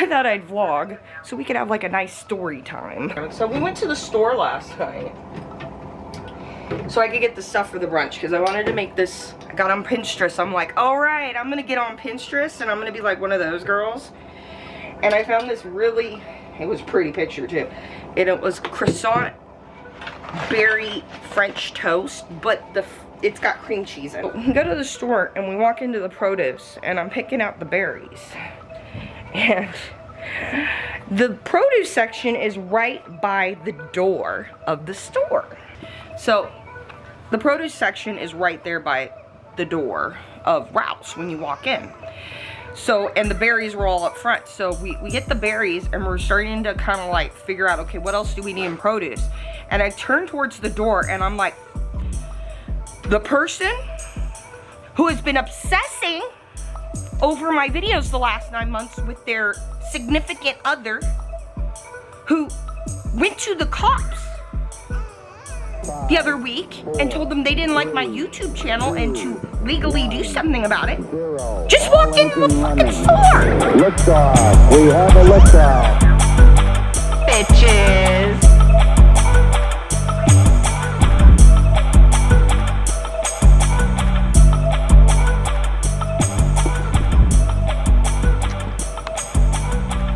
thought I'd vlog so we could have like a nice story time. So we went to the store last night so I could get the stuff for the brunch because I wanted to make this. I got on Pinterest. I'm like, all right, I'm gonna get on Pinterest and I'm gonna be like one of those girls. And I found this really, it was a pretty picture too. And it was croissant berry French toast, but it's got cream cheese in it. We go to the store and we walk into the produce and I'm picking out the berries. And the produce section is right by the door of the store. So the produce section is right there by the door of Ralph's when you walk in. So, and the berries were all up front. So we get the berries and we're starting to kind of like figure out, okay, what else do we need in produce? And I turn towards the door and I'm like, the person who has been obsessing over my videos the last 9 months with their significant other who went to the cops the other week and told them they didn't like my YouTube channel and to legally do something about it, just walked into the fucking store. Liftoff. We have a liftoff. Bitches.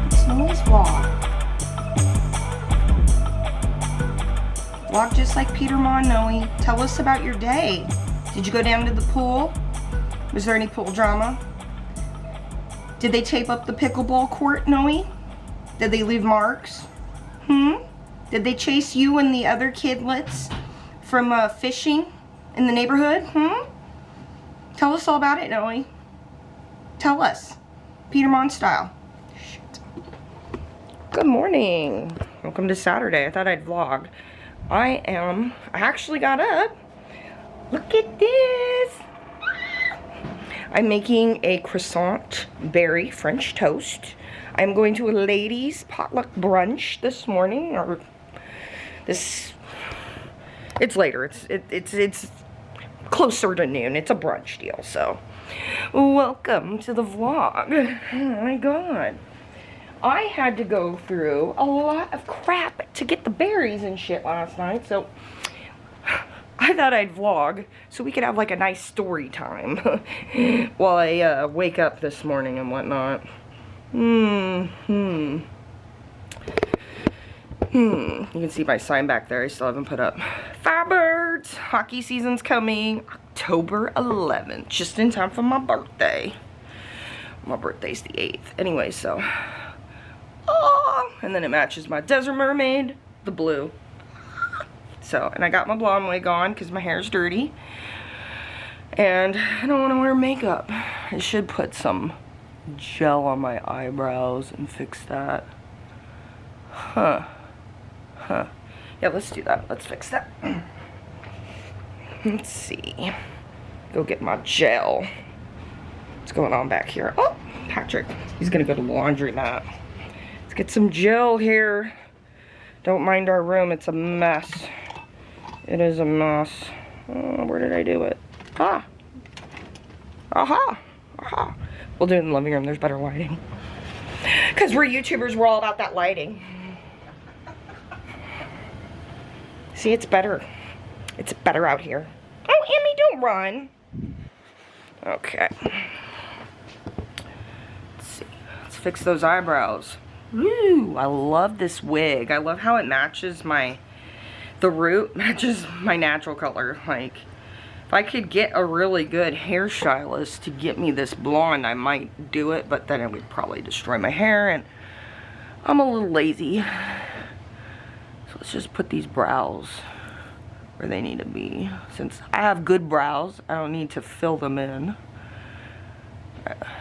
It's Noah's vlog. Vlog just like Peter Mon, Noe. Tell us about your day. Did you go down to the pool? Was there any pool drama? Did they tape up the pickleball court, Noe? Did they leave marks? Did they chase you and the other kidlets from fishing in the neighborhood? Tell us all about it, Noe. Tell us. Peter Mon style. Shit. Good morning. Welcome to Saturday. I thought I'd vlog. I actually got up. Look at this. I'm making a croissant berry French toast. I'm going to a ladies potluck brunch this morning, or it's later. It's closer to noon. It's a brunch deal, so welcome to the vlog. Oh my god. I had to go through a lot of crap to get the berries and shit last night, so I thought I'd vlog so we could have like a nice story time while I wake up this morning and whatnot. You can see my sign back there. I still haven't put up. Firebirds! Hockey season's coming October 11th, just in time for my birthday. My birthday's the 8th. Anyway, so... Oh, and then it matches my Desert Mermaid, the blue. So, and I got my blonde wig on because my hair's dirty. And I don't want to wear makeup. I should put some gel on my eyebrows and fix that. Yeah, let's do that. Let's fix that. Let's see. Go get my gel. What's going on back here? Oh, Patrick. He's going to go to the laundromat. Let's get some gel here. Don't mind our room. It's a mess. It is a mess. Oh, where did I do it? Ah. Aha. Aha. We'll do it in the living room. There's better lighting. Because we're YouTubers. We're all about that lighting. See, it's better. It's better out here. Oh, Emmy, don't run. Okay. Let's see. Let's fix those eyebrows. Woo! I love this wig. I love how it matches the root matches my natural color. Like, if I could get a really good hairstylist to get me this blonde, I might do it, but then it would probably destroy my hair, and I'm a little lazy. So let's just put these brows where they need to be. Since I have good brows, I don't need to fill them in,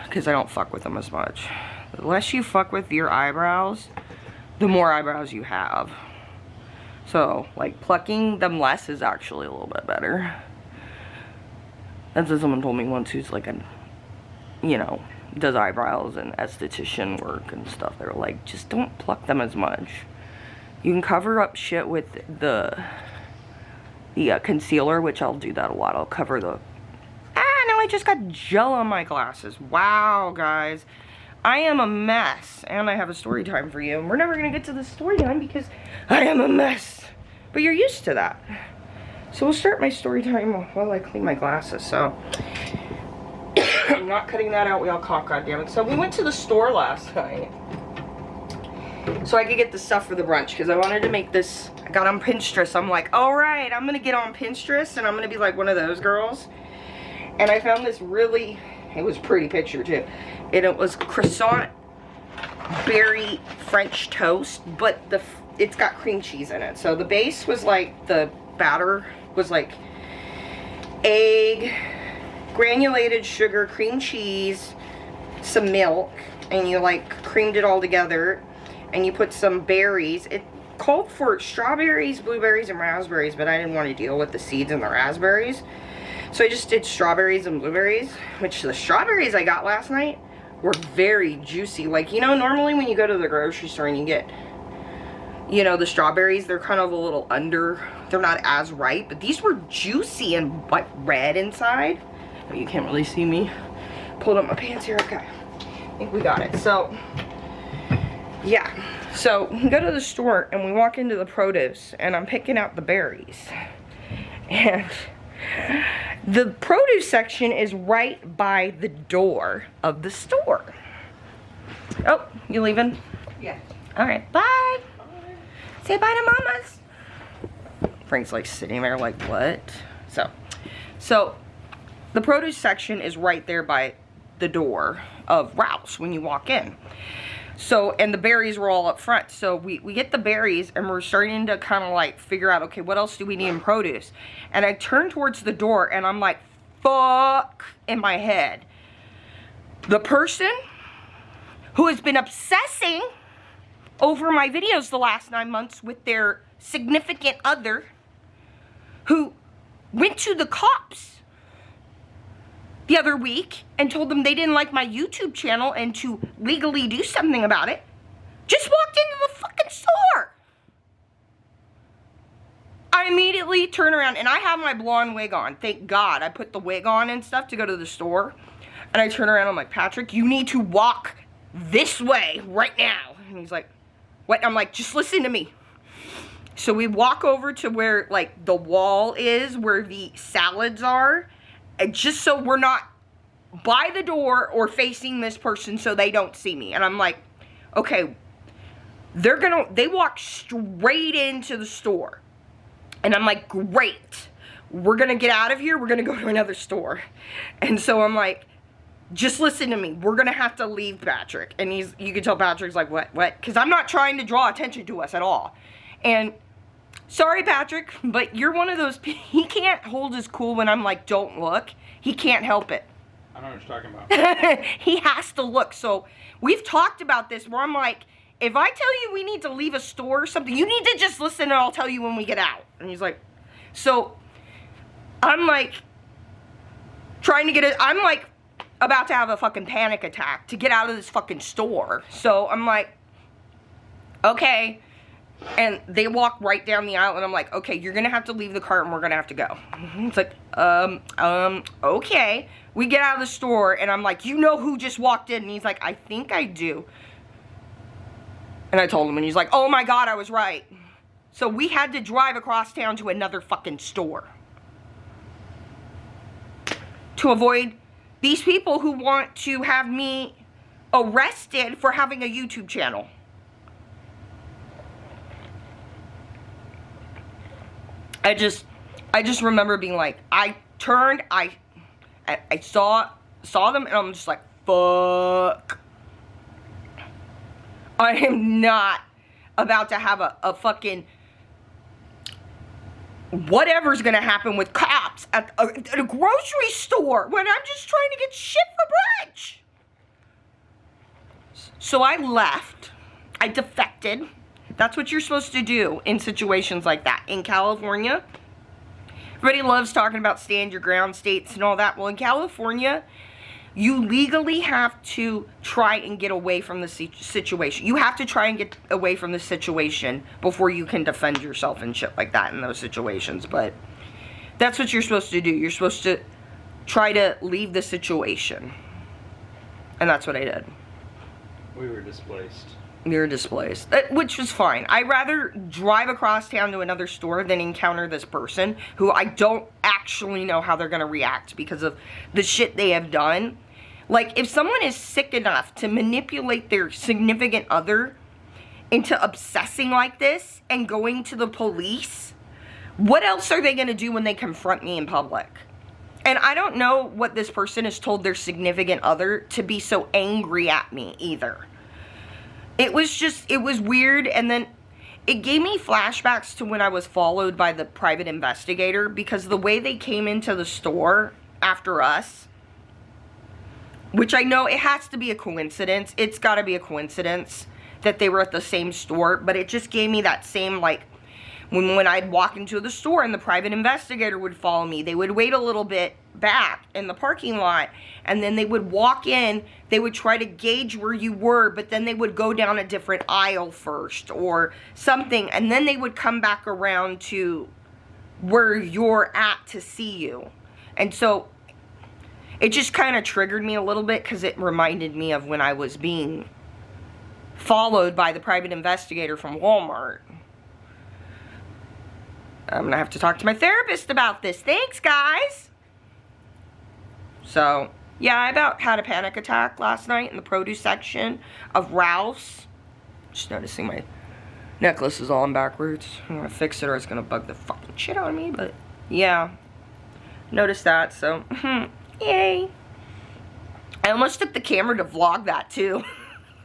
because I don't fuck with them as much. The less you fuck with your eyebrows, the more eyebrows you have. So, like, plucking them less is actually a little bit better. That's what someone told me once who's like does eyebrows and esthetician work and stuff. They're like, just don't pluck them as much. You can cover up shit with the concealer, which I'll do that a lot. I'll cover the... Ah, now I just got gel on my glasses. Wow, guys. I am a mess, and I have a story time for you. And we're never gonna get to the story time because I am a mess. But you're used to that. So we'll start my story time while I clean my glasses. So I'm not cutting that out. We all caught, goddammit. So we went to the store last night so I could get the stuff for the brunch because I wanted to make this. I got on Pinterest. I'm like, all right, I'm gonna get on Pinterest and I'm gonna be like one of those girls. And I found this really, it was a pretty picture too. And it was croissant berry French toast, but it's got cream cheese in it. So the base was like, the batter was like egg, granulated sugar, cream cheese, some milk, and you like creamed it all together, and you put some berries. It called for strawberries, blueberries, and raspberries, but I didn't want to deal with the seeds and the raspberries, so I just did strawberries and blueberries, which the strawberries I got last night were very juicy. Like, you know, normally when you go to the grocery store and you get, you know, the strawberries, they're kind of a little they're not as ripe, but these were juicy and like red inside. Oh, you can't really see me. Pulled up my pants here. Okay, I think we got it. So yeah, so we go to the store and we walk into the produce and I'm picking out the berries, and the produce section is right by the door of the store. Oh, you leaving? Yeah. All right, bye. Say bye to mamas. Frank's like sitting there like, what? So the produce section is right there by the door of Ralph's when you walk in. So, and the berries were all up front. So we get the berries and we're starting to kind of like figure out, okay, what else do we need in produce? And I turn towards the door and I'm like, fuck, in my head. The person who has been obsessing over my videos the last 9 months with their significant other, who went to the cops the other week and told them they didn't like my YouTube channel and to legally do something about it, just walked into the fucking store. I immediately turn around and I have my blonde wig on. Thank God I put the wig on and stuff to go to the store. And I turn around, I'm like, Patrick, you need to walk this way right now. And he's like, what? I'm like, just listen to me. So we walk over to where like the wall is, where the salads are, and just so we're not by the door or facing this person so they don't see me. And I'm like, okay, they walk straight into the store. And I'm like, great, we're gonna get out of here, we're gonna go to another store. And so I'm like, just listen to me, we're gonna have to leave, Patrick. And you can tell Patrick's like, what? Because I'm not trying to draw attention to us at all. And sorry, Patrick, but you're one of those, he can't hold his cool when I'm like, don't look. He can't help it. I know what you're talking about. He has to look. So we've talked about this where I'm like, if I tell you we need to leave a store or something, you need to just listen and I'll tell you when we get out. And he's like, so I'm like trying to get it, I'm like about to have a fucking panic attack to get out of this fucking store. So I'm like, okay. And they walk right down the aisle and I'm like, okay, you're gonna have to leave the cart and we're gonna have to go. It's like, okay. We get out of the store and I'm like, you know who just walked in? And he's like, I think I do. And I told him and he's like, oh my God, I was right. So we had to drive across town to another fucking store to avoid these people who want to have me arrested for having a YouTube channel. I just remember being like, I turned, I saw them and I'm just like, fuck. I am not about to have a fucking whatever's gonna happen with cops at a grocery store when I'm just trying to get shit for brunch. So I left. I defected. That's what you're supposed to do in situations like that. In California, everybody loves talking about stand your ground states and all that. Well, in California, you legally have to try and get away from the situation. You have to try and get away from the situation before you can defend yourself and shit like that in those situations. But that's what you're supposed to do. You're supposed to try to leave the situation. And that's what I did. We were displaced. We were displaced, which was fine. I'd rather drive across town to another store than encounter this person who I don't actually know how they're going to react because of the shit they have done. Like, if someone is sick enough to manipulate their significant other into obsessing like this and going to the police, what else are they going to do when they confront me in public? And I don't know what this person has told their significant other to be so angry at me either. It was just, it was weird, and then it gave me flashbacks to when I was followed by the private investigator, because the way they came into the store after us, which I know it has to be a coincidence, it's got to be a coincidence that they were at the same store, but it just gave me that same, like, when I'd walk into the store and the private investigator would follow me, they would wait a little bit back in the parking lot, and then they would walk in, they would try to gauge where you were, but then they would go down a different aisle first or something, and then they would come back around to where you're at to see you. And so it just kind of triggered me a little bit because it reminded me of when I was being followed by the private investigator from Walmart. I'm gonna have to talk to my therapist about this. Thanks, guys. So, yeah, I about had a panic attack last night in the produce section of Ralph's. Just noticing my necklace is all in backwards. I'm gonna fix it or it's gonna bug the fucking shit out of me, but yeah. Noticed that, so, yay. I almost took the camera to vlog that, too.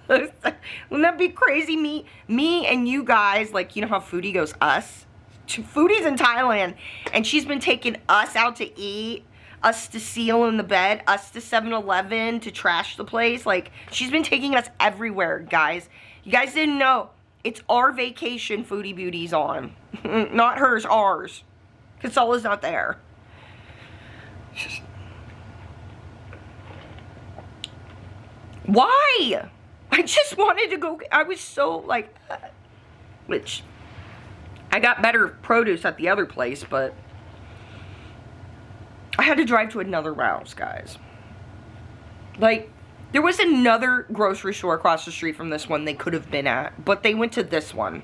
Wouldn't that be crazy? Me and you guys, like, you know how Foodie goes us? Foodie's in Thailand, and she's been taking us out to eat, us to Seal in the bed, us to 7-Eleven to trash the place. Like, she's been taking us everywhere, guys. You guys didn't know. It's our vacation Foodie Beauty's on. Not hers, ours. Because Sola's not there. Why? I just wanted to go. I was so, like, which... I got better produce at the other place, but I had to drive to another Ralph's, guys. Like, there was another grocery store across the street from this one they could have been at, but they went to this one.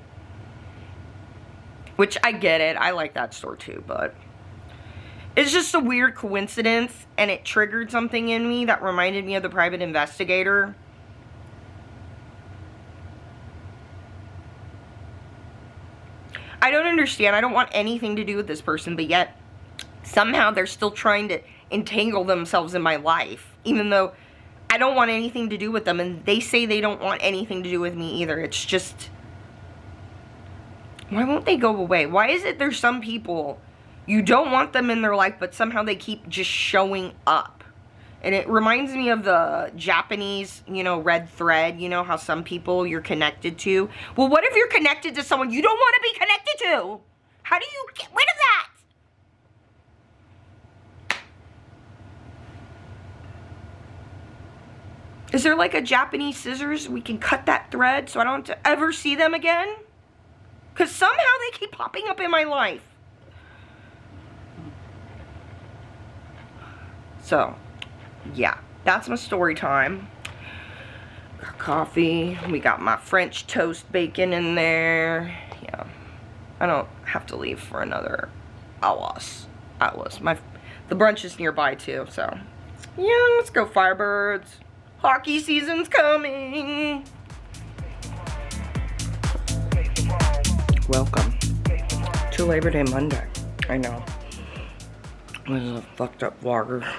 Which, I get it. I like that store too, but it's just a weird coincidence, and it triggered something in me that reminded me of the private investigator. I don't understand. I don't want anything to do with this person, but yet somehow they're still trying to entangle themselves in my life, even though I don't want anything to do with them, and they say they don't want anything to do with me either. It's just, why won't they go away? Why is it there's some people, you don't want them in their life, but somehow they keep just showing up? And it reminds me of the Japanese, you know, red thread. You know how some people you're connected to? Well, what if you're connected to someone you don't want to be connected to? How do you get rid of that? Is there like a Japanese scissors we can cut that thread so I don't have to ever see them again? Because somehow they keep popping up in my life. So... yeah, that's my story time. Got coffee. We got my French toast bacon in there. Yeah, I don't have to leave for another hours. The brunch is nearby too, so yeah, let's go Firebirds. Hockey season's coming. Welcome to Labor Day Monday. I know. This is a fucked up vlogger.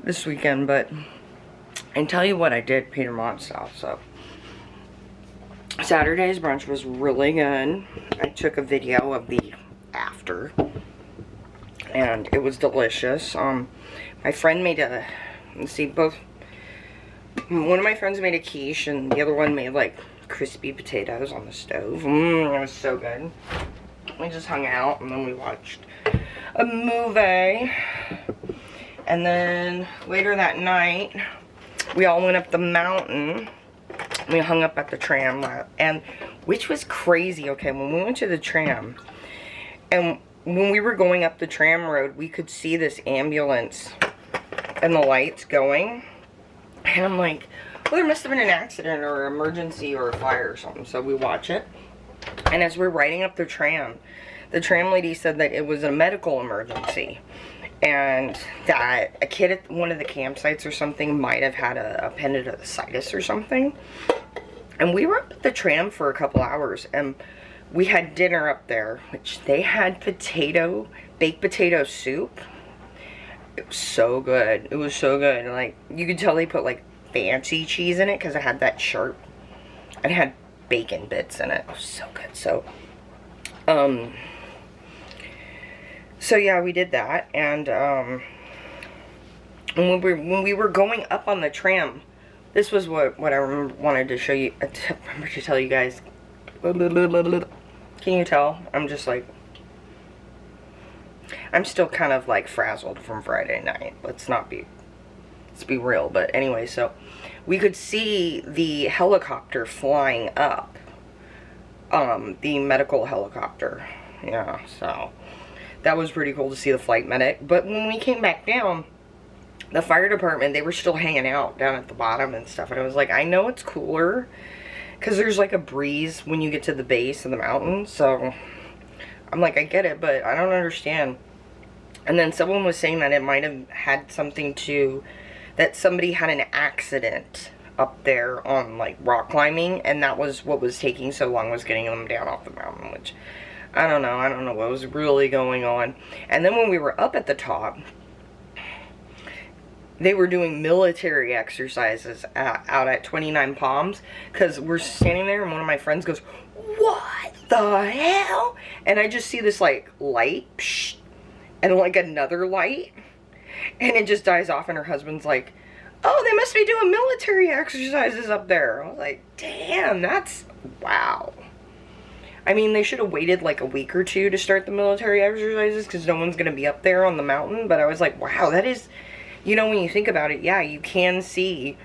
This weekend, but I can tell you what I did Petermont style. So Saturday's brunch was really good. I took a video of the after, and it was delicious. My friend made a, let's see, one of my friends made a quiche, and the other one made like crispy potatoes on the stove. It was so good. We just hung out, and then we watched a movie. And then later that night, we all went up the mountain. We hung up at the tram, and which was crazy. Okay, when we went to the tram, and when we were going up the tram road, we could see this ambulance and the lights going. And I'm like, Well, there must have been an accident or emergency or a fire or something, so we watch it. And as we're riding up the tram lady said that it was a medical emergency. And that a kid at one of the campsites or something might have had a appendicitis or something. And we were up at the tram for a couple hours, and we had dinner up there, which they had baked potato soup. It was so good. It was so good. Like, you could tell they put like fancy cheese in it because it had that sharp, it had bacon bits in it. It was so good. So yeah, we did that, and when we were going up on the tram, this was what I wanted to show you. I remember to tell you guys. Can you tell? I'm just like, I'm still kind of like frazzled from Friday night. Let's be real. But anyway, so we could see the helicopter flying up, the medical helicopter. Yeah, so that was pretty cool to see the flight medic. But when we came back down, the fire department, they were still hanging out down at the bottom and stuff. And I was like, I know it's cooler because there's like a breeze when you get to the base of the mountain. So I'm like, I get it, but I don't understand. And then someone was saying that it might have had something to, that somebody had an accident up there on like rock climbing, and that was what was taking so long, was getting them down off the mountain, which I don't know what was really going on. And then when we were up at the top, they were doing military exercises out at 29 Palms, because we're standing there and one of my friends goes, what the hell? And I just see this like light, psh, and like another light, and it just dies off, and her husband's like, oh, they must be doing military exercises up there. I was like, damn, that's, wow. I mean, they should have waited like a week or two to start the military exercises, because no one's going to be up there on the mountain. But I was like, wow, that is, you know, when you think about it, yeah, you can see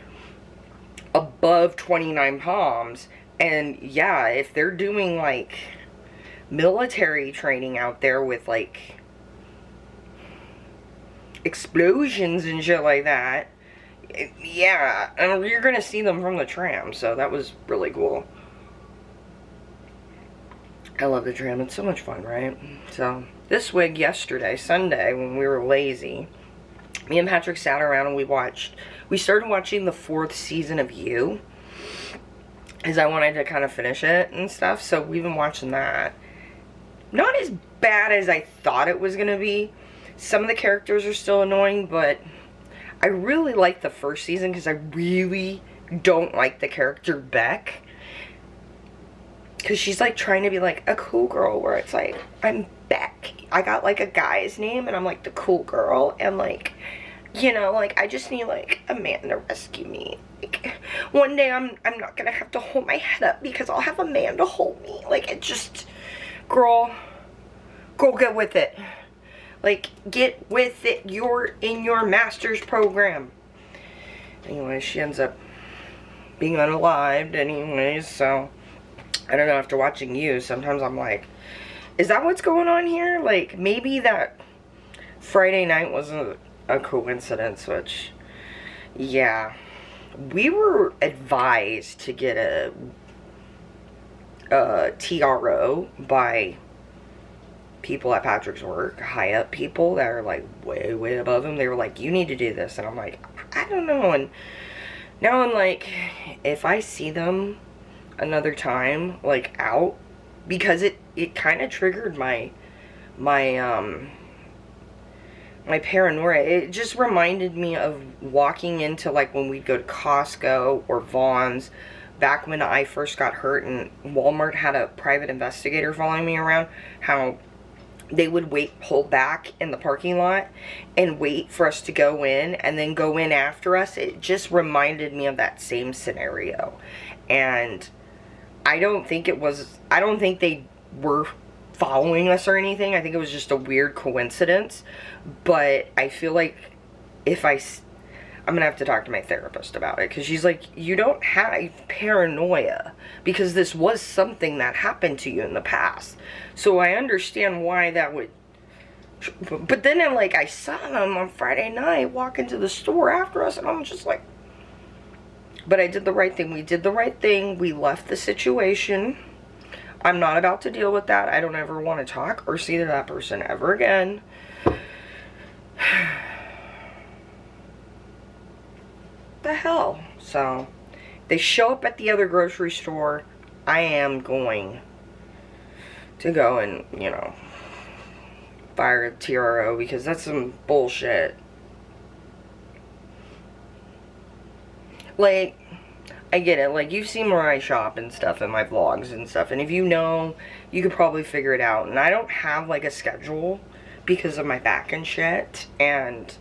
above 29 Palms. And yeah, if they're doing like military training out there with like explosions and shit like that, yeah, and you're going to see them from the tram. So that was really cool. I love the tram. It's so much fun, right? So this week, yesterday, Sunday, when we were lazy, me and Patrick sat around and we started watching the 4th season of You, because I wanted to kind of finish it and stuff. So we've been watching that. Not as bad as I thought it was going to be. Some of the characters are still annoying, but I really like the first season because I really don't like the character Beck. Because she's like trying to be like a cool girl, where it's like, I'm Beck. I got like a guy's name and I'm like the cool girl. And like, you know, like I just need like a man to rescue me. Like one day I'm not going to have to hold my head up because I'll have a man to hold me. Like it just, girl, get with it. Like get with it. You're in your master's program. Anyway, she ends up being unalived anyways, so I don't know, after watching You, sometimes I'm like, is that what's going on here? Like, maybe that Friday night wasn't a coincidence, which, yeah. We were advised to get a TRO by people at Patrick's work, high up people that are like way above him. They were like, you need to do this. And I'm like, I don't know. And now I'm like, if I see them another time, like out, because it kind of triggered my paranoia. It just reminded me of walking into, like, when we'd go to Costco or Vaughn's back when I first got hurt and Walmart had a private investigator following me around, how they would pull back in the parking lot and wait for us to go in and then go in after us. It just reminded me of that same scenario. And I don't think they were following us or anything. I think it was just a weird coincidence. But I feel like I'm gonna have to talk to my therapist about it, because she's like, you don't have paranoia because this was something that happened to you in the past. So I understand why that would. But then I saw them on Friday night walk into the store after us, and I'm just like, But I did the right thing. We did the right thing. We left the situation. I'm not about to deal with that. I don't ever want to talk or see that person ever again. The hell? So, they show up at the other grocery store. I am going to go and, you know, fire a TRO because that's some bullshit. Like, I get it. Like, you've seen where I shop and stuff in my vlogs and stuff. And if you know, you could probably figure it out. And I don't have, like, a schedule because of my back and shit. And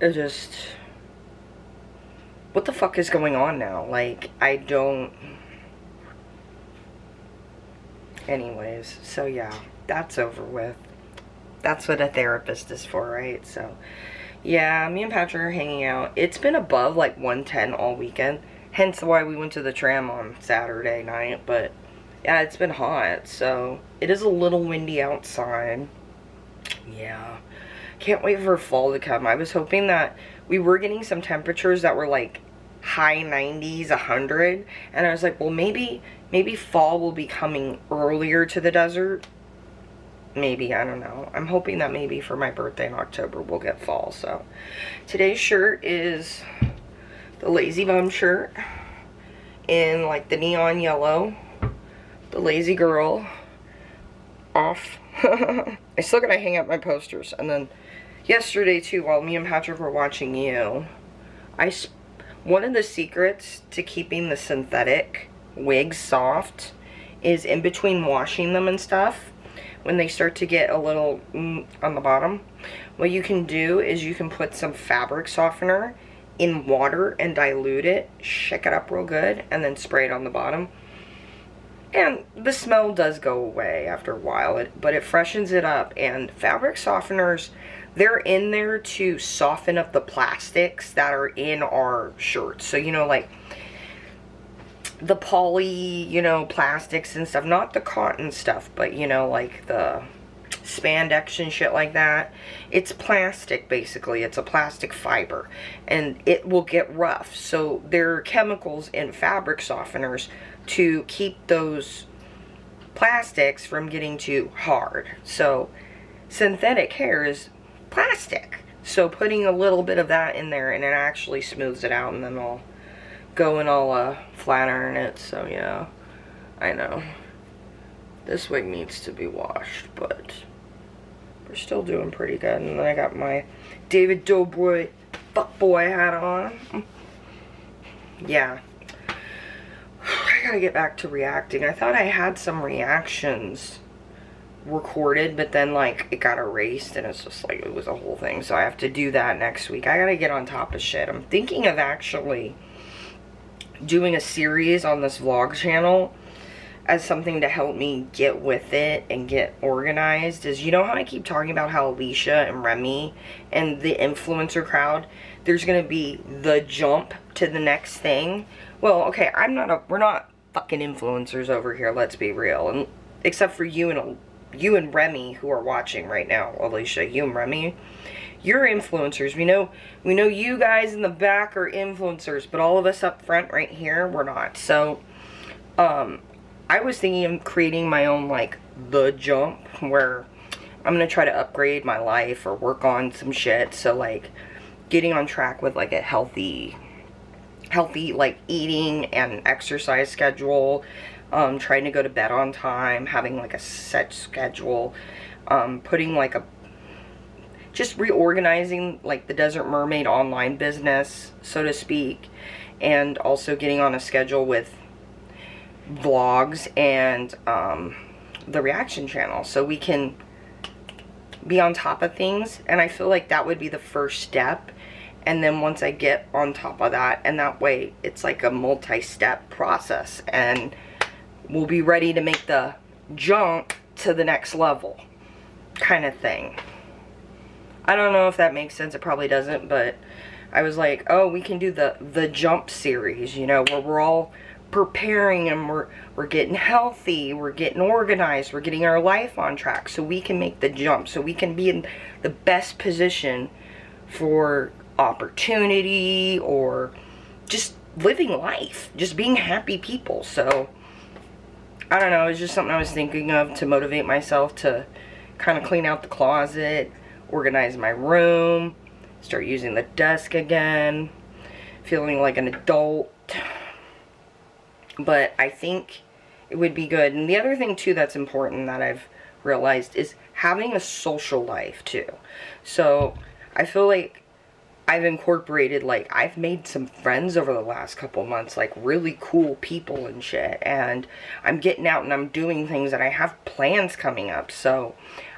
it just... what the fuck is going on now? Like, I don't... Anyways, so yeah, that's over with. That's what a therapist is for, right? So, yeah, me and Patrick are hanging out. It's been above, like, 110 all weekend. Hence why we went to the tram on Saturday night. But, yeah, it's been hot. So, it is a little windy outside. Yeah. Can't wait for fall to come. I was hoping that we were getting some temperatures that were, like, high 90s, 100. And I was like, well, maybe fall will be coming earlier to the desert. Maybe, I don't know. I'm hoping that maybe for my birthday in October we'll get fall. So today's shirt is the Lazy Bum shirt in like the neon yellow. The Lazy Girl off. I still gotta hang up my posters. And then yesterday too, while me and Patrick were watching you, one of the secrets to keeping the synthetic wigs soft is in between washing them and stuff, when they start to get a little on the bottom, what you can do is you can put some fabric softener in water and dilute it, shake it up real good, and then spray it on the bottom. And the smell does go away after a while, but it freshens it up. And fabric softeners, they're in there to soften up the plastics that are in our shirts. So, you know, like the poly, you know, plastics and stuff, not the cotton stuff, but, you know, like the spandex and shit like that. It's plastic, basically. It's a plastic fiber, and it will get rough. So there are chemicals in fabric softeners to keep those plastics from getting too hard. So synthetic hair is plastic, so putting a little bit of that in there, and it actually smooths it out, and then I'll go and I'll flat iron it. So yeah, I know this wig needs to be washed, but we're still doing pretty good. And then I got my David Dobrik fuckboy hat on. Yeah, I gotta get back to reacting. I thought I had some reactions recorded, but then like it got erased, and it's just like it was a whole thing. So I have to do that next week. I gotta get on top of shit. I'm thinking of actually doing a series on this vlog channel as something to help me get with it and get organized. Is, you know how I keep talking about how Alicia and Remy and the influencer crowd, there's gonna be the jump to the next thing. Well, okay, we're not fucking influencers over here, let's be real. And except for you and Remy who are watching right now. Alicia, you and Remy, you're influencers. We know you guys in the back are influencers, but all of us up front right here, we're not. So I was thinking of creating my own, like, the jump, where I'm gonna try to upgrade my life or work on some shit. So like getting on track with like a healthy like eating and exercise schedule, trying to go to bed on time, having like a set schedule, putting like just reorganizing like the Desert Mermaid online business, so to speak, and also getting on a schedule with vlogs and the reaction channel, so we can be on top of things. And I feel like that would be the first step. And then once I get on top of that, and that way it's like a multi-step process, and we'll be ready to make the jump to the next level kind of thing. I don't know if that makes sense. It probably doesn't, but I was like, oh, we can do the jump series, you know, where we're all preparing and we're getting healthy, we're getting organized, we're getting our life on track, so we can make the jump, so we can be in the best position for opportunity or just living life, just being happy people. So I don't know, it's just something I was thinking of to motivate myself to kind of clean out the closet, organize my room, start using the desk again, feeling like an adult. But I think it would be good. And the other thing too that's important that I've realized is having a social life too. So I feel like I've incorporated, like, I've made some friends over the last couple months, like really cool people and shit, and I'm getting out and I'm doing things and I have plans coming up. So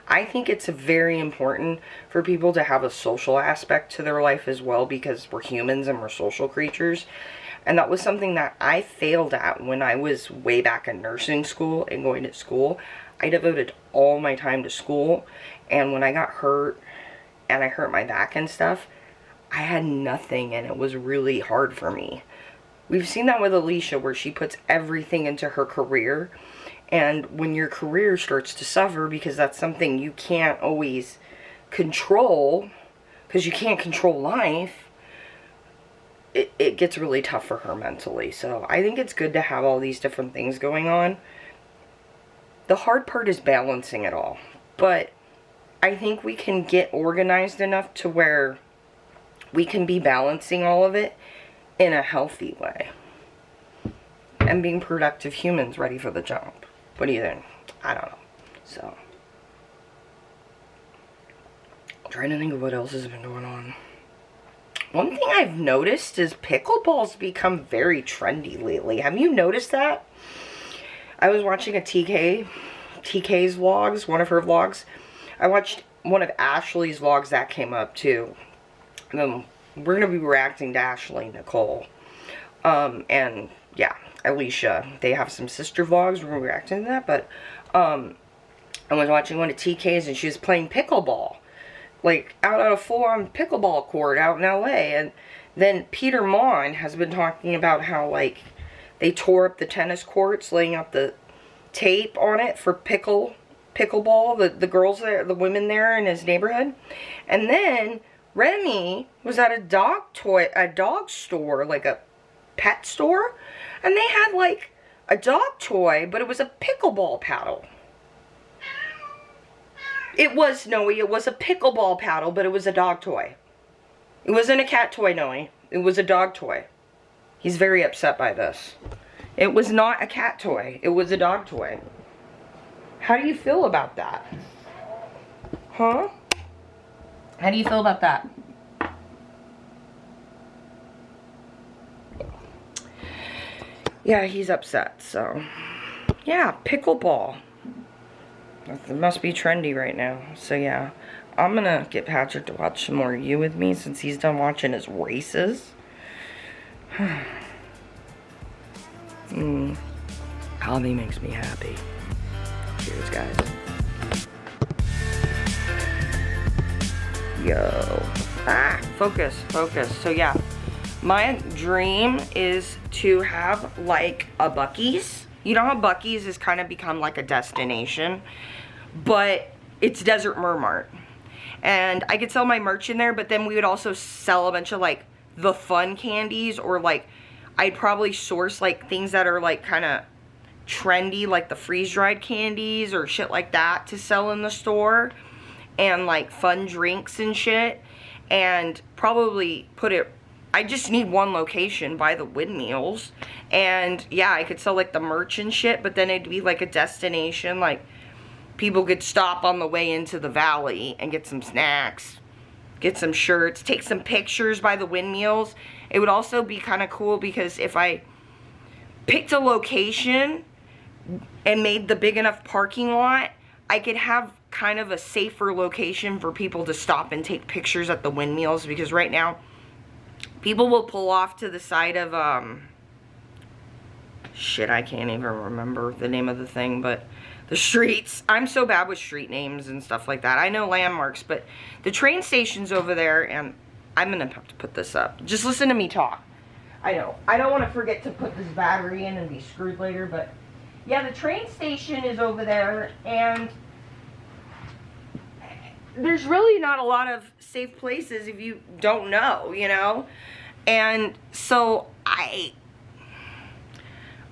I think it's very important for people to have a social aspect to their life as well, because we're humans and we're social creatures. And that was something that I failed at when I was way back in nursing school and going to school. I devoted all my time to school, and when I got hurt and I hurt my back and stuff, I had nothing, and it was really hard for me. We've seen that with Alicia, where she puts everything into her career, and when your career starts to suffer, because that's something you can't always control, because you can't control life, it gets really tough for her mentally. So I think it's good to have all these different things going on. The hard part is balancing it all, but I think we can get organized enough to where we can be balancing all of it in a healthy way and being productive humans ready for the jump. What do you think? I don't know. So I'm trying to think of what else has been going on. One thing I've noticed is pickleball's become very trendy lately. Have you noticed that? I was watching TK's vlogs, one of her vlogs. I watched one of Ashley's vlogs that came up too. And then we're going to be reacting to Ashley, Nicole, and yeah, Alicia. They have some sister vlogs. We're going to be reacting to that, but I was watching one of TK's and she was playing pickleball. Like, out on a full-on pickleball court out in LA. And then Peter Mon has been talking about how, like, they tore up the tennis courts, laying out the tape on it for pickleball, the girls there, the women there in his neighborhood. And then Remy was at a dog store, like a pet store, and they had, like, a dog toy, but it was a pickleball paddle. It was, Noe, it was a pickleball paddle, but it was a dog toy. It wasn't a cat toy, Noe. It was a dog toy. He's very upset by this. It was not a cat toy. It was a dog toy. How do you feel about that? Huh? How do you feel about that? Yeah, he's upset, so. Yeah, pickleball. It must be trendy right now. So yeah, I'm gonna get Patrick to watch some more You With Me since he's done watching his races. Hobby makes me happy. Cheers, guys. Yo. Focus. So yeah, my dream is to have like a Buc-ee's. You know how Buc-ee's has kind of become like a destination, but it's Desert Mermart. And I could sell my merch in there, but then we would also sell a bunch of like the fun candies, or like I'd probably source like things that are like kind of trendy, like the freeze-dried candies or shit like that to sell in the store, and like fun drinks and shit, and probably put it, I just need one location by the windmills. And yeah, I could sell like the merch and shit, but then it'd be like a destination, like people could stop on the way into the valley and get some snacks, get some shirts, take some pictures by the windmills. It would also be kind of cool because if I picked a location and made the big enough parking lot, I could have kind of a safer location for people to stop and take pictures at the windmills, because right now people will pull off to the side of, shit, I can't even remember the name of the thing, but the streets. I'm so bad with street names and stuff like that. I know landmarks, but the train station's over there, and I'm gonna have to put this up. Just listen to me talk. I know. I don't want to forget to put this battery in and be screwed later, but yeah, the train station is over there, and there's really not a lot of safe places if you don't know, you know? And so I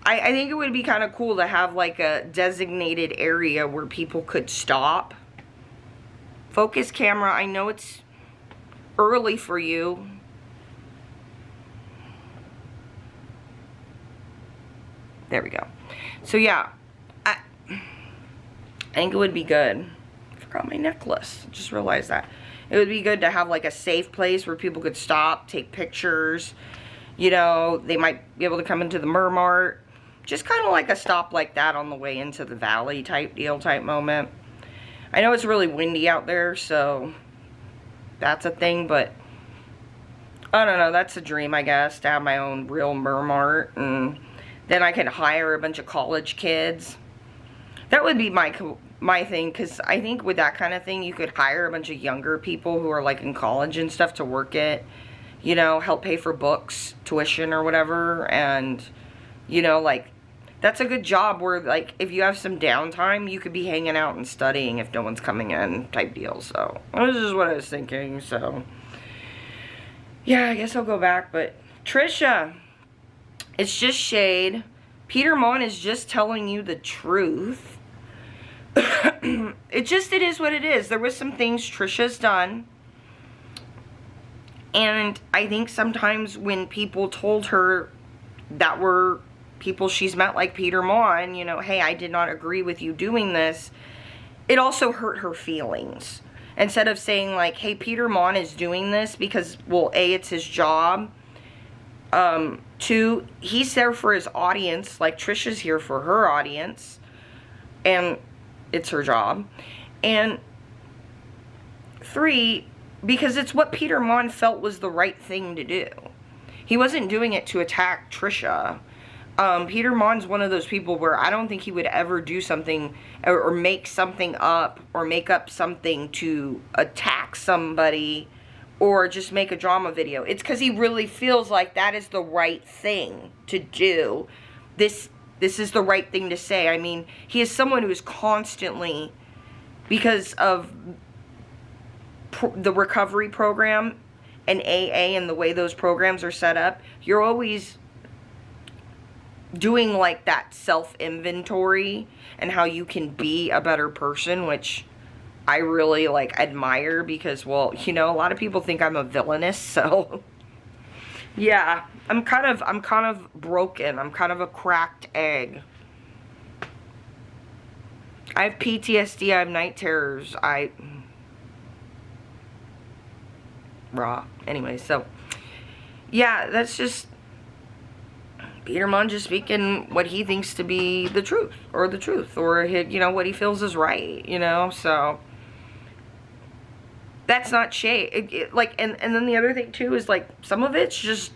think it would be kind of cool to have like a designated area where people could stop. Focus camera, I know it's early for you. There we go. So yeah, I think it would be good. I forgot my necklace. Just realized that. It would be good to have like a safe place where people could stop, take pictures. You know, they might be able to come into the Mermaid. Just kind of like a stop like that on the way into the valley type deal, type moment. I know it's really windy out there, so that's a thing, but I don't know, that's a dream, I guess, to have my own real Mermaid, and then I can hire a bunch of college kids. That would be my thing, because I think with that kind of thing, you could hire a bunch of younger people who are like in college and stuff to work it, you know, help pay for books, tuition or whatever, and, you know, like, that's a good job where, like, if you have some downtime, you could be hanging out and studying if no one's coming in type deal. So, this is what I was thinking. So, yeah, I guess I'll go back. But, Trisha, it's just shade. Peter Mon is just telling you the truth. It is what it is. There was some things Trisha's done. And I think sometimes when people told her that were people she's met like Peter Mon, you know, hey, I did not agree with you doing this, it also hurt her feelings. Instead of saying like, hey, Peter Mon is doing this because, well, A, it's his job. 2, he's there for his audience, like Trisha's here for her audience. And it's her job. And 3, because it's what Peter Mon felt was the right thing to do. He wasn't doing it to attack Trisha. Peter Mon's one of those people where I don't think he would ever do something or make something up or make up something to attack somebody or just make a drama video. It's because he really feels like that is the right thing to do. This is the right thing to say. I mean, he is someone who is constantly, because of the recovery program and AA and the way those programs are set up, you're always doing like that self-inventory and how you can be a better person, which I really like admire because, well, you know, a lot of people think I'm a villainous, so yeah, I'm kind of broken. I'm kind of a cracked egg. I have PTSD, I have night terrors, raw. Anyway, so yeah, that's just Peter Mon just speaking what he thinks to be the truth, or you know, what he feels is right, you know. So that's not shade. Like, and then the other thing too is like some of it's just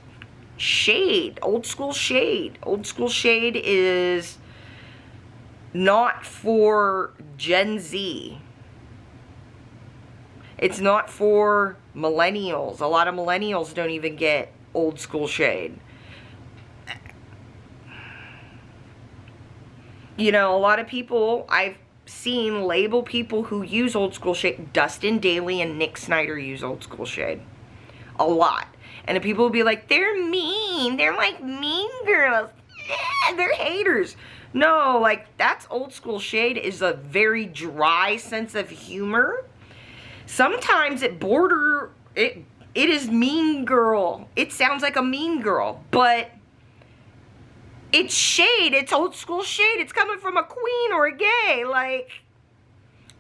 shade, old school shade. Old school shade is not for Gen Z. It's not for millennials. A lot of millennials don't even get old school shade. You know, a lot of people I've seen label people who use old school shade. Dustin Daly and Nick Snyder use old school shade. A lot. And the people will be like, they're mean. They're like mean girls. They're haters. No, like, that's old school shade is a very dry sense of humor. Sometimes it is mean girl. It sounds like a mean girl, but it's shade. It's old school shade. It's coming from a queen or a gay. Like,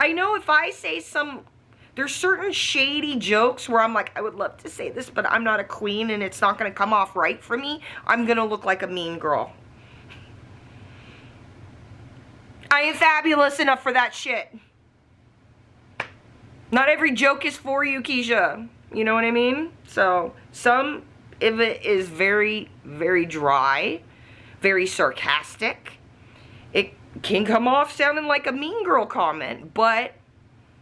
I know if I say there's certain shady jokes where I'm like, I would love to say this, but I'm not a queen and it's not going to come off right for me. I'm going to look like a mean girl. I ain't fabulous enough for that shit. Not every joke is for you, Keisha. You know what I mean? So, some of it is very, very dry, very sarcastic. It can come off sounding like a mean girl comment, but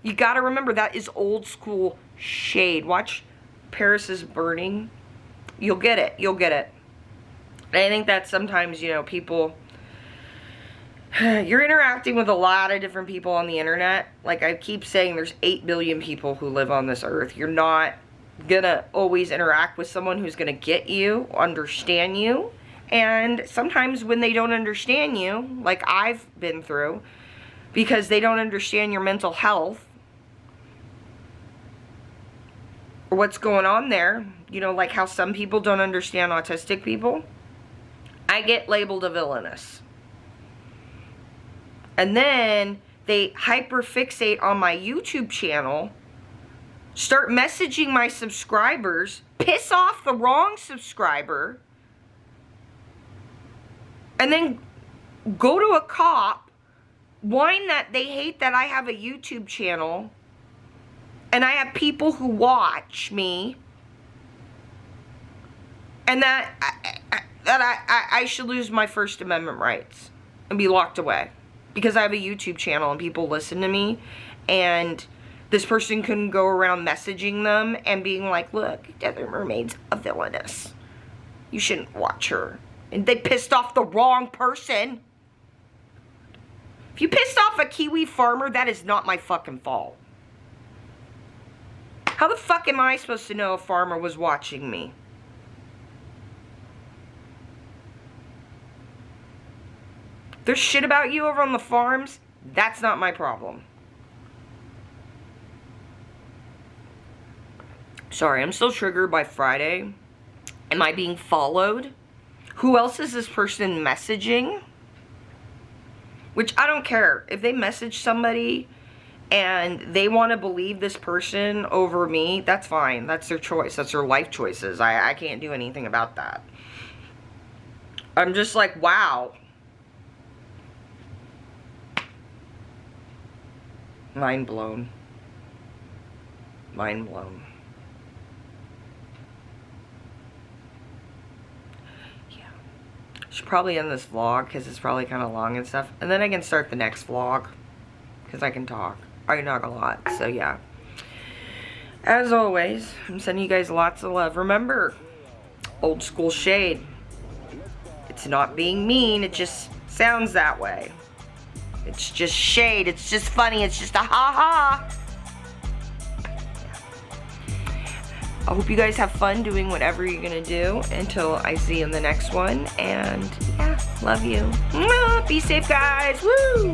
you gotta remember that is old school shade. Watch Paris is Burning. You'll get it. You'll get it. And I think that sometimes, you know, people You're interacting with a lot of different people on the internet. Like I keep saying, there's 8 billion people who live on this earth. You're not gonna always interact with someone who's gonna get you, understand you. And sometimes when they don't understand you, like I've been through, because they don't understand your mental health or what's going on there, you know, like how some people don't understand autistic people, I get labeled a villainous. And then they hyperfixate on my YouTube channel, start messaging my subscribers, piss off the wrong subscriber, and then go to a cop, whine that they hate that I have a YouTube channel, and I have people who watch me, and that I should lose my First Amendment rights and be locked away. Because I have a YouTube channel and people listen to me, and this person can go around messaging them and being like, look, Desert Mermaid's a villainess. You shouldn't watch her. And they pissed off the wrong person. If you pissed off a Kiwi farmer, that is not my fucking fault. How the fuck am I supposed to know a farmer was watching me? There's shit about you over on the farms, that's not my problem. Sorry, I'm still triggered by Friday. Am I being followed? Who else is this person messaging? Which I don't care. If they message somebody and they want to believe this person over me, that's fine. That's their choice. That's their life choices. I can't do anything about that. I'm just like, wow. Mind blown. Mind blown. Yeah. Should probably end this vlog because it's probably kind of long and stuff. And then I can start the next vlog because I can talk. I can talk a lot. So yeah. As always, I'm sending you guys lots of love. Remember, old school shade. It's not being mean. It just sounds that way. It's just shade. It's just funny. It's just a ha-ha. I hope you guys have fun doing whatever you're going to do until I see you in the next one. And yeah, love you. Be safe, guys. Woo!